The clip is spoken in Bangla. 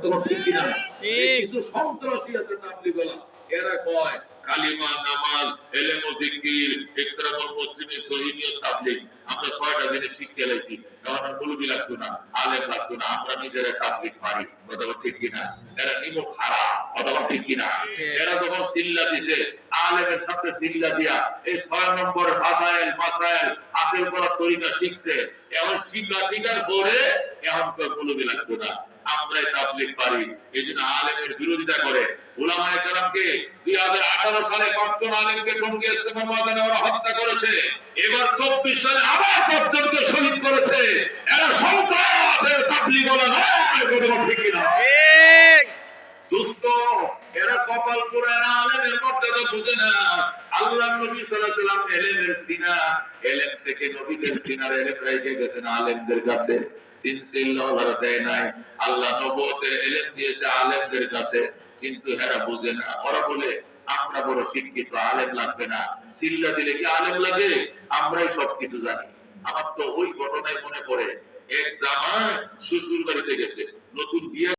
কথা ঠিক কিনা? কিছু সন্ত্রাসী আছে তাবলীগওয়ালা, এরা কয় কালিমা, নামাজ, ইলম ও জিকির, ইকরামুল মুসলিমিন, শহীদিয়ত, তাবলীগ। আমরা 6টা জিনিস শিখে লাইছি। এখন আর মুলবি লাগতো না, আলেম লাগতো না, আমরা নিজেরা তাবলীগ পারি। কথা ঠিক কিনা? এরা নিমক হারাম। কথা ঠিক কিনা? এরা যখন সিল্লা দিছে, আলেমের সাথে সিল্লা দিয়া এই 6 নম্বর ফাদাইল মাসাইল হাসিল করার তরিকা শিখছে। এখন শিক্ষা শিকার করে এখন তো মুলবি লাগতো না, আমরাই তাবলীগ পারি। এই জন্য আলেমের বিরোধিতা করে। উলামায়ে কেরামকে 2018 সালে 5 জন আলেমকে টঙ্গী ইজতেমা ময়দানে ওরা হত্যা করেছে। এবার 24 সালে আবার 5 জনকে শহীদ করেছে। এরা সন্ত্রাস, এরা তাবলীগওয়ালা নয়। কথা ঠিক কিনা? ঠিক। দুষ্ট, এরা কপাল পোড়া, এরা আলেমের মর্যাদা বুঝে না। আল্লাহর নবী সাল্লাল্লাহু আলাইহি ওয়াসাল্লাম এলেমের সিনা, এলেম থেকে নবীদের সিনার এলেম রেখে গেছেন আলেমদের কাছে। তিন সিল্লাহরা দেয় নাই। আল্লাহ নবুয়তের এলেম দিয়েছে আলেমদের কাছে, কিন্তু এরা বুঝে না। ওরা বলে আমরা বড় শিক্ষিত, আলেম লাগবে না। সিল্লা দিলে কি আলেম লাগে? আমরাই সবকিছু জানি। আমার তো ওই ঘটনায় মনে পড়ে, এক জামাই শ্বশুর বাড়িতে গেছে, নতুন বিয়ে